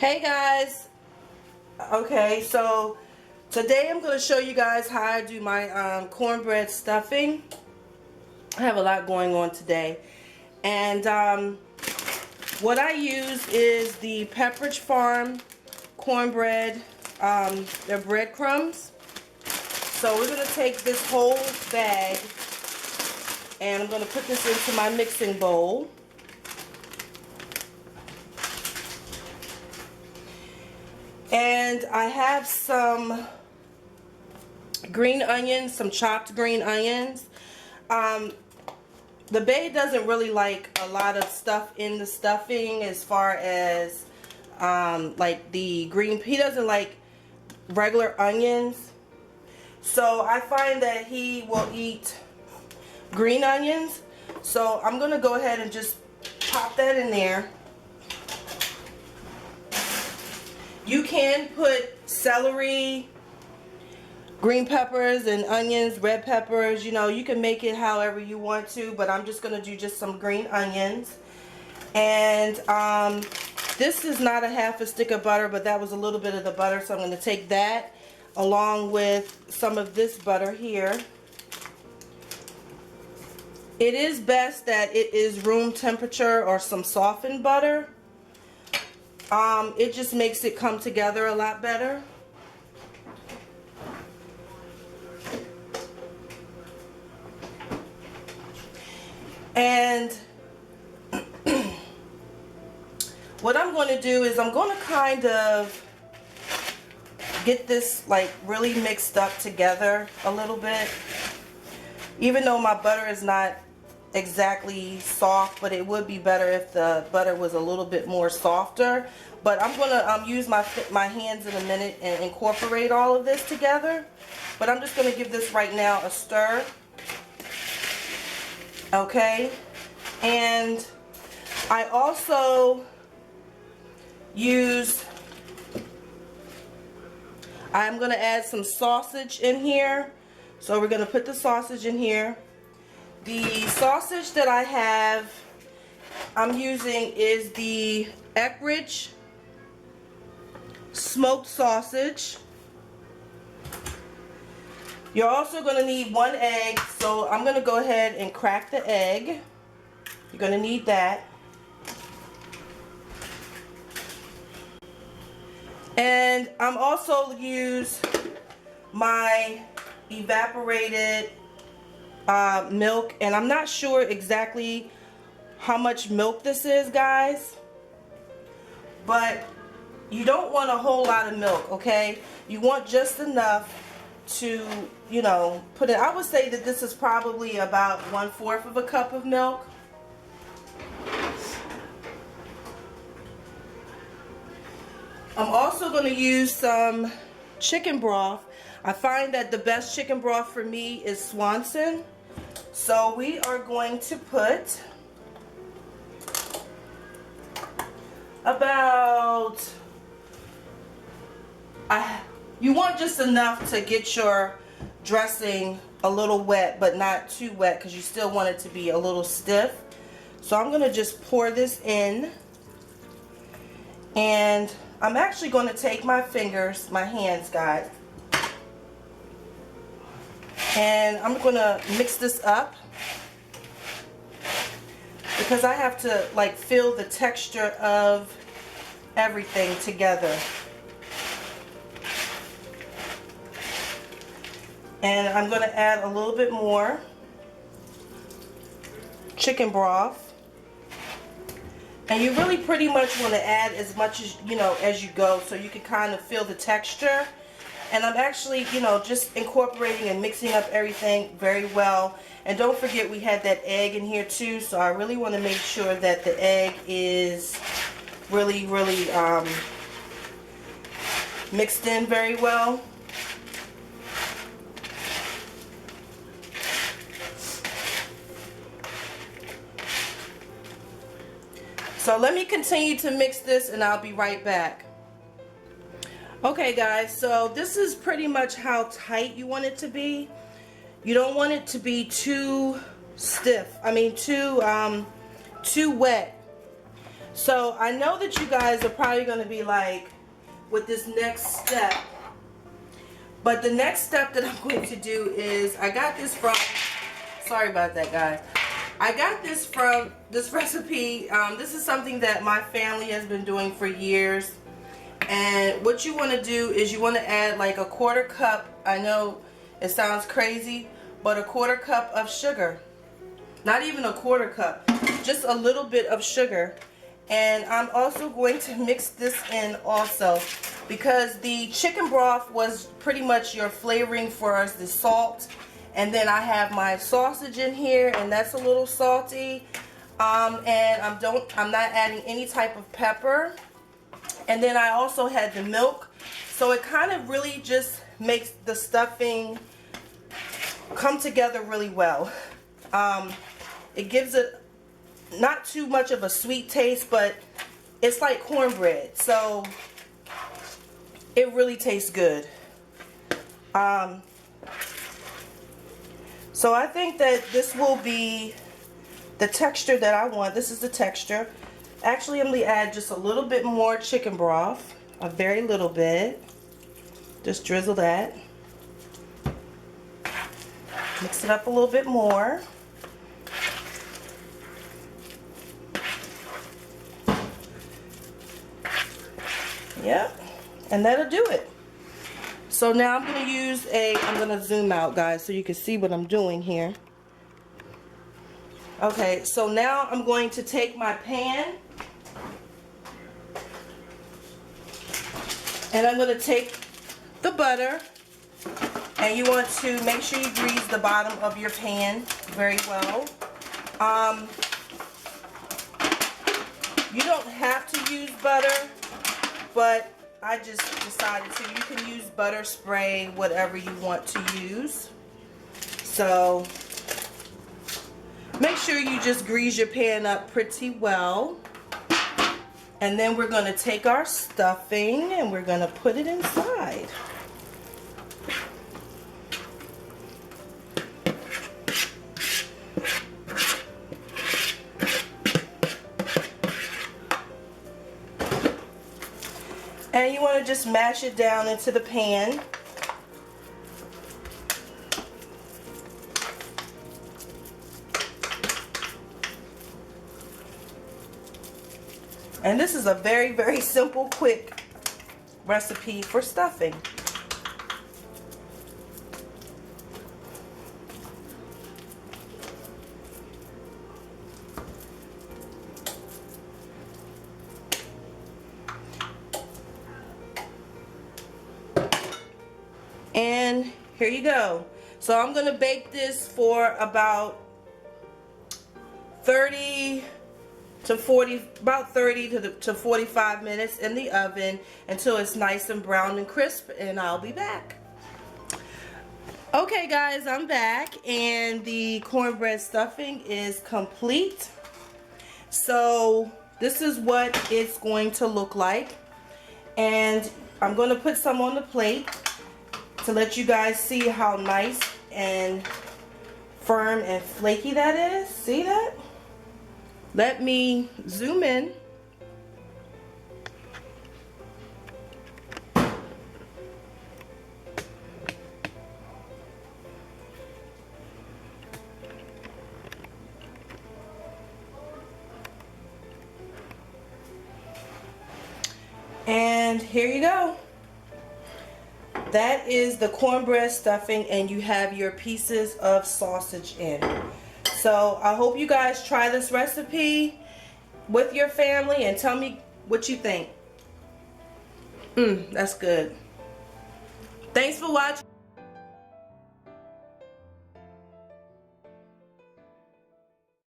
Hey guys, okay, so today I'm going to show you guys how I do my cornbread stuffing. I have a lot going on today, and what I use is the Pepperidge Farm cornbread, they're breadcrumbs. So we're going to take this whole bag and I'm going to put this into my mixing bowl. And I have some green onions, some chopped green onions. The bae doesn't really like a lot of stuff in the stuffing as far as like the green. He doesn't like regular onions. So I find that he will eat green onions. So I'm going to go ahead and just pop that in there. You can put celery, green peppers and onions, red peppers, you know, you can make it however you want to, but I'm just going to do just some green onions. And this is not a half a stick of butter, but that was a little bit of the butter, so I'm going to take that along with some of this butter here. It is best that it is room temperature or some softened butter. It just makes it come together a lot better. And what I'm going to do is I'm going to kind of get this like really mixed up together a little bit. Even though my butter is not exactly soft, but it would be better if the butter was a little bit more softer. But I'm going to use my hands in a minute and incorporate all of this together. But I'm just going to give this right now a stir. Okay. And I also I'm going to add some sausage in here. So we're going to put the sausage in here. The sausage that I'm using is the Eckrich smoked sausage. You're also going to need 1 egg, so I'm going to go ahead and crack the egg. You're going to need that. And I'm also use my evaporated milk, and I'm not sure exactly how much milk this is, guys, but you don't want a whole lot of milk, okay? You want just enough to, you know, put it. I would say that this is probably about 1/4 of a cup of milk. I'm also going to use some chicken broth. I find that the best chicken broth for me is Swanson. So we are going to put about, you want just enough to get your dressing a little wet, but not too wet because you still want it to be a little stiff. So I'm going to just pour this in, and I'm actually going to take my hands, guys, and I'm going to mix this up because I have to like feel the texture of everything together. And I'm going to add a little bit more chicken broth. And you really pretty much want to add as much as, you know, as you go, so you can kind of feel the texture. And I'm actually, you know, just incorporating and mixing up everything very well. And don't forget we had that egg in here too, so I really want to make sure that the egg is really, really mixed in very well. So let me continue to mix this and I'll be right back. Okay guys, so this is pretty much how tight you want it to be. You don't want it to be too stiff. I mean too wet. So I know that you guys are probably going to be like, with this next step, but the next step that I'm going to do is, I got this from, sorry about that guys, I got this from this recipe. This is something that my family has been doing for years, and what you want to do is you want to add like a 1/4 cup, I know it sounds crazy, but a 1/4 cup of sugar. Not even a 1/4 cup, just a little bit of sugar. And I'm also going to mix this in also, because the chicken broth was pretty much your flavoring for us, the salt. And then I have my sausage in here, and that's a little salty. And I'm not adding any type of pepper. And then I also had the milk. So it kind of really just makes the stuffing come together really well. It gives it not too much of a sweet taste, but it's like cornbread, so it really tastes good. So I think that this will be the texture that I want. This is the texture. Actually, I'm going to add just a little bit more chicken broth, a very little bit. Just drizzle that. Mix it up a little bit more. Yeah, and that'll do it. So now I'm going to use I'm going to zoom out guys so you can see what I'm doing here. Okay, so now I'm going to take my pan and I'm going to take the butter, and you want to make sure you grease the bottom of your pan very well. You don't have to use butter, but I just decided to. You can use butter spray, whatever you want to use. So make sure you just grease your pan up pretty well. And then we're going to take our stuffing and we're going to put it inside. And you want to just mash it down into the pan. And this is a very, very simple, quick recipe for stuffing. And here you go. So I'm going to bake this for about 30 to 45 minutes in the oven until it's nice and brown and crisp, and I'll be back. Okay guys, I'm back and the cornbread stuffing is complete. So this is what it's going to look like, and I'm going to put some on the plate to let you guys see how nice and firm and flaky that is. See that? Let me zoom in. And here you go. That is the cornbread stuffing, and you have your pieces of sausage in. So I hope you guys try this recipe with your family and tell me what you think. That's good. Thanks for watching.